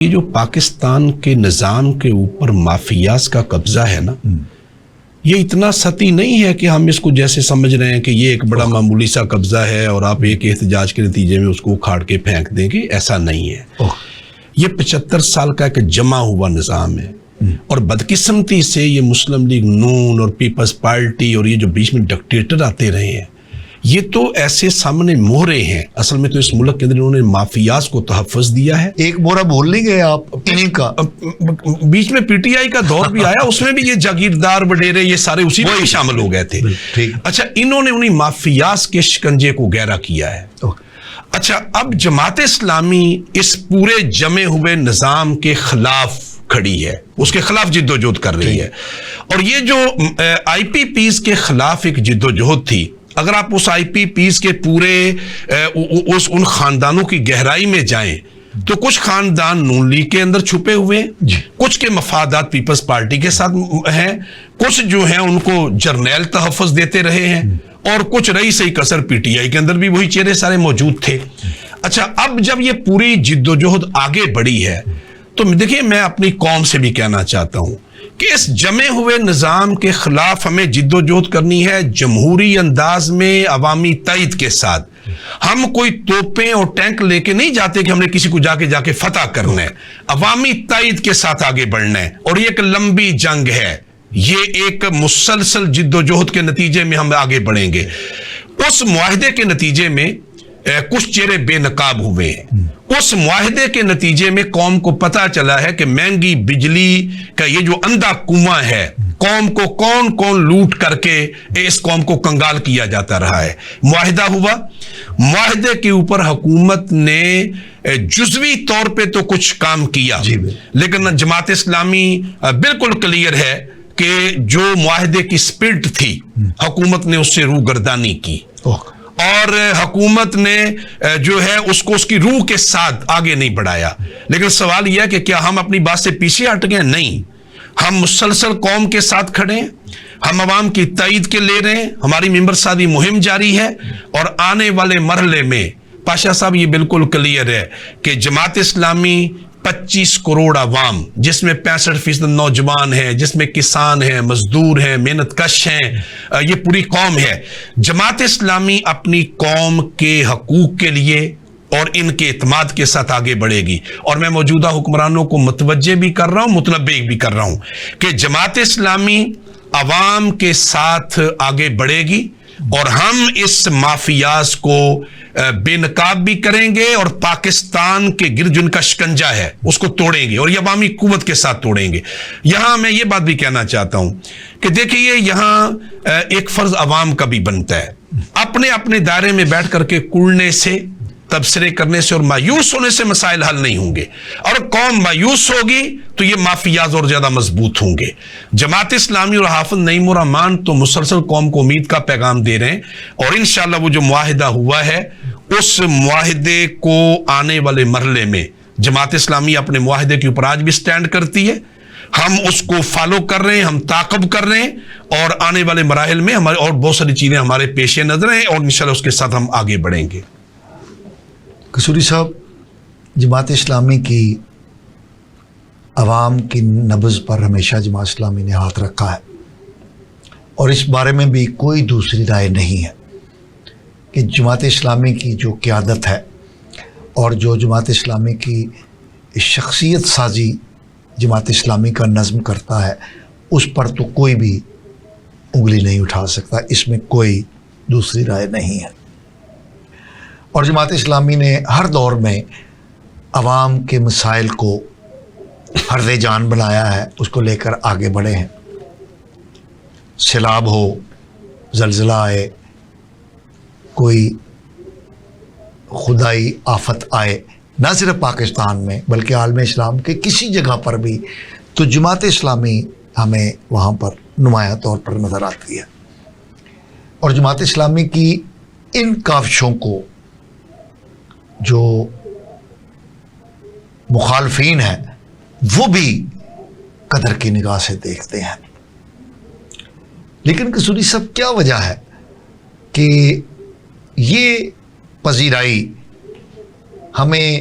یہ جو پاکستان کے نظام کے اوپر مافیاز کا قبضہ ہے نا، یہ اتنا سطحی نہیں ہے کہ ہم اس کو جیسے سمجھ رہے ہیں کہ یہ ایک بڑا معمولی سا قبضہ ہے اور آپ ایک احتجاج کے نتیجے میں اس کو اکھاڑ کے پھینک دیں گے، ایسا نہیں ہے۔ یہ 75 سال کا ایک جمع ہوا نظام ہے، اور بدقسمتی سے یہ مسلم لیگ نون اور پیپلز پارٹی اور یہ جو بیچ میں ڈکٹیٹر آتے رہے ہیں، یہ تو ایسے سامنے مہرے ہیں۔ اصل میں تو اس ملک کے اندر انہوں نے مافیاز کو تحفظ دیا ہے۔ ایک مورا بھول نہیں گئے آپ انہیں کا، بیچ میں پی ٹی آئی کا دور بھی آیا، اس میں بھی یہ جاگیردار وڈیرے یہ سارے اسی میں شامل ہو گئے تھے۔ اچھا، انہوں نے انہیں مافیاز کے شکنجے کو گہرا کیا ہے۔ اچھا، اب جماعت اسلامی اس پورے جمے ہوئے نظام کے خلاف کھڑی ہے، اس کے خلاف جد و جہد کر رہی ہے، اور یہ جو آئی پی پیز کے خلاف ایک جد و جہد تھی، اگر آپ اس آئی پی پیز کے پورے ان خاندانوں کی گہرائی میں جائیں تو کچھ خاندان نون لیگ کے اندر چھپے ہوئے ہیں، کچھ کے مفادات پیپلز پارٹی کے ساتھ ہیں، کچھ جو ہیں ان کو جرنیل تحفظ دیتے رہے ہیں، اور کچھ رئیس کثر پی ٹی آئی کے اندر بھی وہی چہرے سارے موجود تھے۔ اچھا، اب جب یہ پوری جد و جہد آگے بڑھی ہے تو دیکھیں، میں اپنی قوم سے بھی کہنا چاہتا ہوں کہ اس جمے ہوئے نظام کے خلاف ہمیں جد و جہد کرنی ہے جمہوری انداز میں، عوامی تائید کے ساتھ۔ ہم کوئی توپیں اور ٹینک لے کے نہیں جاتے کہ ہم نے کسی کو جا کے فتح کرنا ہے، عوامی تائید کے ساتھ آگے بڑھنا ہے، اور یہ ایک لمبی جنگ ہے، یہ ایک مسلسل جد و جہد کے نتیجے میں ہم آگے بڑھیں گے۔ اس معاہدے کے نتیجے میں کچھ چہرے بے نقاب ہوئے ہیں، اس معاہدے کے نتیجے میں قوم کو پتا چلا ہے کہ مہنگی بجلی کا یہ جو اندھا کنواں ہے، قوم کو کون کون لوٹ کر کے اس قوم کو کنگال کیا جاتا رہا ہے۔ معاہدہ ہوا، معاہدے کے اوپر حکومت نے جزوی طور پہ تو کچھ کام کیا، لیکن جماعت اسلامی بالکل کلیئر ہے کہ جو معاہدے کی اسپرٹ تھی، حکومت نے اس سے روگردانی کی، اور حکومت نے جو ہے اس کو اس کی روح کے ساتھ آگے نہیں بڑھایا۔ لیکن سوال یہ ہے کہ کیا ہم اپنی بات سے پیچھے ہٹ گئے؟ نہیں، ہم مسلسل قوم کے ساتھ کھڑے ہیں، ہم عوام کی تائید کے لے رہے ہیں، ہماری ممبر سازی مہم جاری ہے، اور آنے والے مرحلے میں پاشا صاحب یہ بالکل کلیئر ہے کہ جماعت اسلامی 25 کروڑ عوام، جس میں 65% نوجوان ہیں، جس میں کسان ہیں، مزدور ہیں، محنت کش ہیں، یہ پوری قوم ہے۔ جماعت اسلامی اپنی قوم کے حقوق کے لیے اور ان کے اعتماد کے ساتھ آگے بڑھے گی، اور میں موجودہ حکمرانوں کو متوجہ بھی کر رہا ہوں، متنبہ بھی کر رہا ہوں کہ جماعت اسلامی عوام کے ساتھ آگے بڑھے گی، اور ہم اس مافیاز کو بے نقاب بھی کریں گے، اور پاکستان کے گرد جن کا شکنجہ ہے اس کو توڑیں گے، اور یہ عوامی قوت کے ساتھ توڑیں گے۔ یہاں میں یہ بات بھی کہنا چاہتا ہوں کہ دیکھیے، یہاں ایک فرض عوام کا بھی بنتا ہے، اپنے دائرے میں بیٹھ کر کے کڑنے سے، تبصرے کرنے سے اور مایوس ہونے سے مسائل حل نہیں ہوں گے، اور قوم مایوس ہوگی تو یہ مافیاز اور زیادہ مضبوط ہوں گے۔ جماعت اسلامی اور حافظ نعیم الرحمان تو مسلسل قوم کو امید کا پیغام دے رہے ہیں، اور انشاءاللہ وہ جو معاہدہ ہوا ہے، اس معاہدے کو آنے والے مرحلے میں جماعت اسلامی اپنے معاہدے کے اوپر آج بھی سٹینڈ کرتی ہے، ہم اس کو فالو کر رہے ہیں، ہم تعاقب کر رہے ہیں، اور آنے والے مراحل میں ہمارے اور بہت ساری چیزیں ہمارے پیش نظر ہیں، اور انشاءاللہ اس کے ساتھ ہم آگے بڑھیں گے۔ قصوری صاحب، جماعت اسلامی کی عوام کی نبض پر ہمیشہ جماعت اسلامی نے ہاتھ رکھا ہے، اور اس بارے میں بھی کوئی دوسری رائے نہیں ہے کہ جماعت اسلامی کی جو قیادت ہے اور جو جماعت اسلامی کی شخصیت سازی جماعت اسلامی کا نظم کرتا ہے، اس پر تو کوئی بھی انگلی نہیں اٹھا سکتا، اس میں کوئی دوسری رائے نہیں ہے۔ اور جماعت اسلامی نے ہر دور میں عوام کے مسائل کو فرض جان بنایا ہے، اس کو لے کر آگے بڑھے ہیں۔ سیلاب ہو، زلزلہ آئے، کوئی خدائی آفت آئے، نہ صرف پاکستان میں بلکہ عالم اسلام کے کسی جگہ پر بھی، تو جماعت اسلامی ہمیں وہاں پر نمایاں طور پر نظر آتی ہے۔ اور جماعت اسلامی کی ان کاوشوں کو جو مخالفین ہیں وہ بھی قدر کی نگاہ سے دیکھتے ہیں۔ لیکن قصوری صاحب، کیا وجہ ہے کہ یہ پذیرائی ہمیں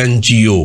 NGO